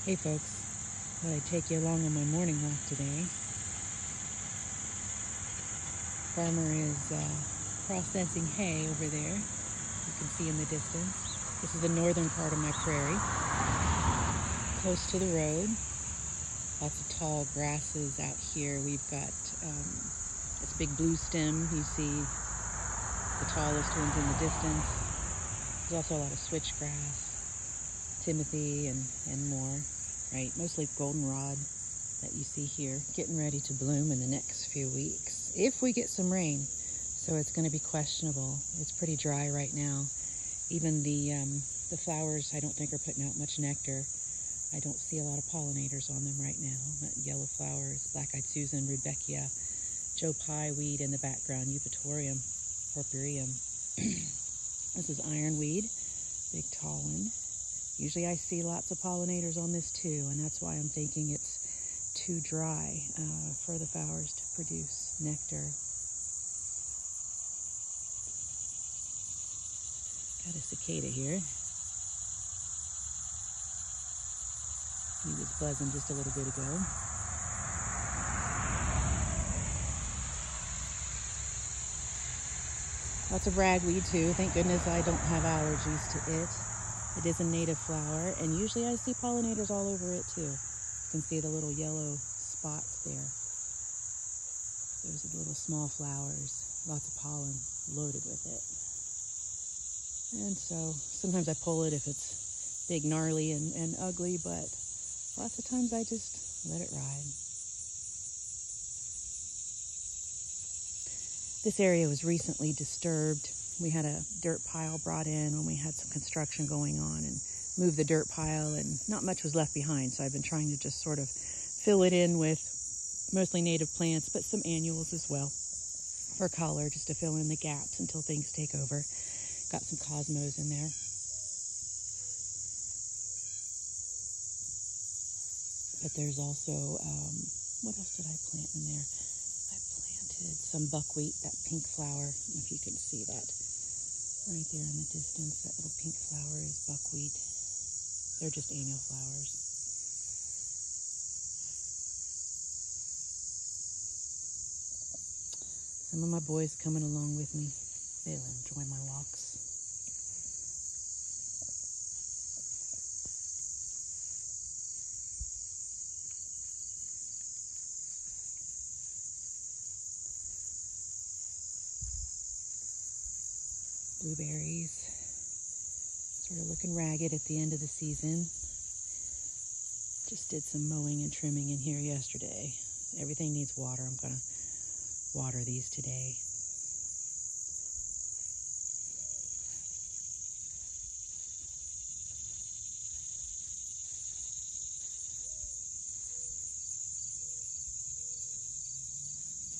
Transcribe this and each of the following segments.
Hey folks, thought I'd take you along on my morning walk today. Farmer is processing hay over there. You can see in the distance. This is the northern part of my prairie, close to the road. Lots of tall grasses out here. We've got this big blue stem. You see the tallest ones in the distance. There's also a lot of switchgrass, timothy, and more. Right, mostly goldenrod that you see here, getting ready to bloom in the next few weeks if we get some rain. So it's going to be questionable. It's pretty dry right now. Even the flowers, I don't think, are putting out much nectar. I don't see a lot of pollinators on them right now. Not yellow flowers, black-eyed Susan, Rudbeckia, Joe Pye weed in the background, Eupatorium, Purpureum. This is ironweed, big tall one. Usually I see lots of pollinators on this too, and that's why I'm thinking it's too dry for the flowers to produce nectar. Got a cicada here. He was buzzing just a little bit ago. Lots of ragweed too. Thank goodness I don't have allergies to it. It is a native flower, and usually I see pollinators all over it too. You can see the little yellow spots there. Those are the little small flowers. Lots of pollen loaded with it. And so sometimes I pull it if it's big, gnarly, and ugly, but lots of times I just let it ride. This area was recently disturbed. We had a dirt pile brought in when we had some construction going on and moved the dirt pile, and not much was left behind. So I've been trying to just sort of fill it in with mostly native plants, but some annuals as well for color, just to fill in the gaps until things take over. Got some cosmos in there. But there's also, what else did I plant in there? I planted some buckwheat, that pink flower, if you can see that. Right there in the distance, that little pink flower is buckwheat. They're just annual flowers. Some of my boys coming along with me. They'll enjoy my walks. Blueberries, sort of looking ragged at the end of the season. Just did some mowing and trimming in here yesterday. Everything needs water. I'm gonna water these today.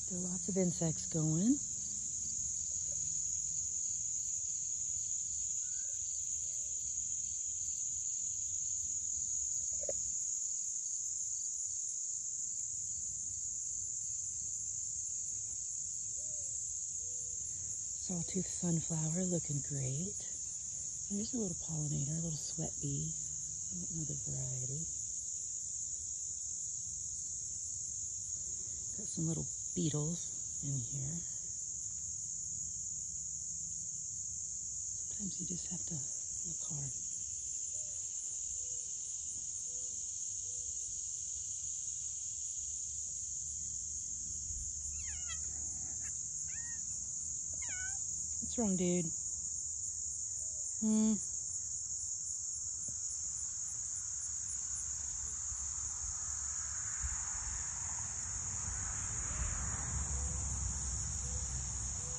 Still lots of insects going. Sawtooth sunflower looking great. There's a little pollinator, a little sweat bee. I don't know the variety. Got some little beetles in here. Sometimes you just have to look hard. What's wrong, dude?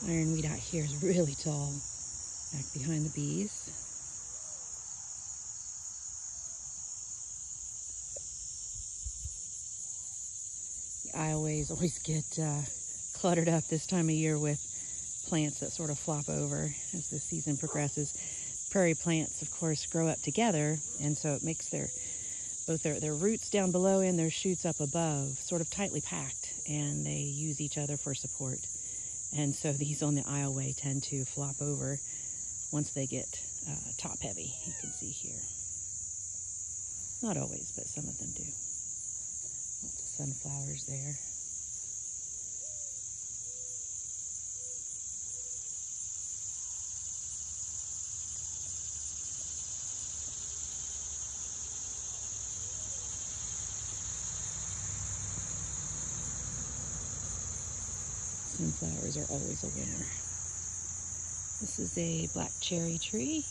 Ironweed out here is really tall, back behind the bees. The aisleways always get cluttered up this time of year with plants that sort of flop over as the season progresses. Prairie plants, of course, grow up together, and so it makes both their roots down below and their shoots up above sort of tightly packed, and they use each other for support. And so these on the aisleway tend to flop over once they get top heavy. You can see here. Not always, but some of them do. Lots of sunflowers there. Sunflowers are always a winner. This is a black cherry tree.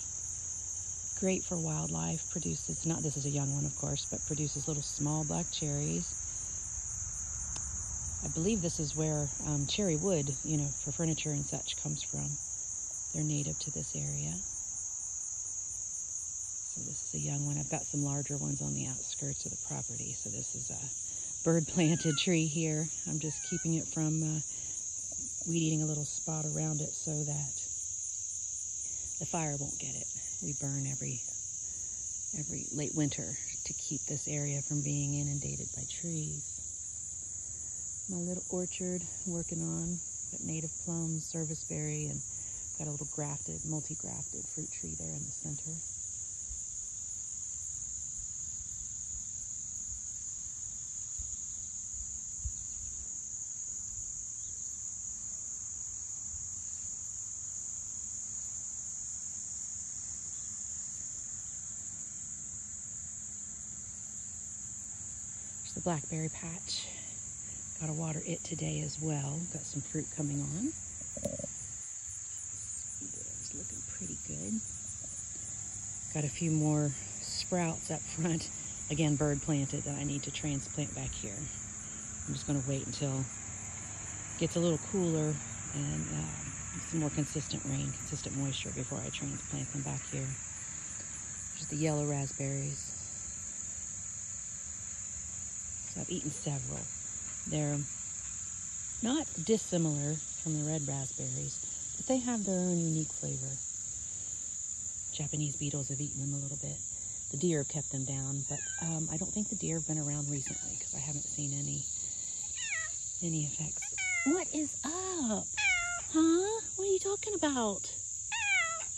Great for wildlife. Produces, not this is a young one of course, but produces little small black cherries. I believe this is where cherry wood, you know, for furniture and such comes from. They're native to this area. So this is a young one. I've got some larger ones on the outskirts of the property. So this is a bird planted tree here. I'm just keeping it from weed eating a little spot around it so that the fire won't get it. We burn every late winter to keep this area from being inundated by trees. My little orchard working on, got native plums, serviceberry, and got a little grafted, multi-grafted fruit tree there in the center. There's the blackberry patch. Gotta water it today as well. Got some fruit coming on. It's looking pretty good. Got a few more sprouts up front. Again, bird planted that I need to transplant back here. I'm just gonna wait until it gets a little cooler and some more consistent rain, consistent moisture before I transplant them back here. There's the yellow raspberries. So I've eaten several. They're not dissimilar from the red raspberries, but they have their own unique flavor. Japanese beetles have eaten them a little bit. The deer have kept them down, but I don't think the deer have been around recently because I haven't seen any effects. What is up? Huh? What are you talking about?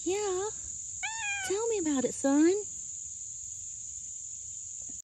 Yeah. Tell me about it, son.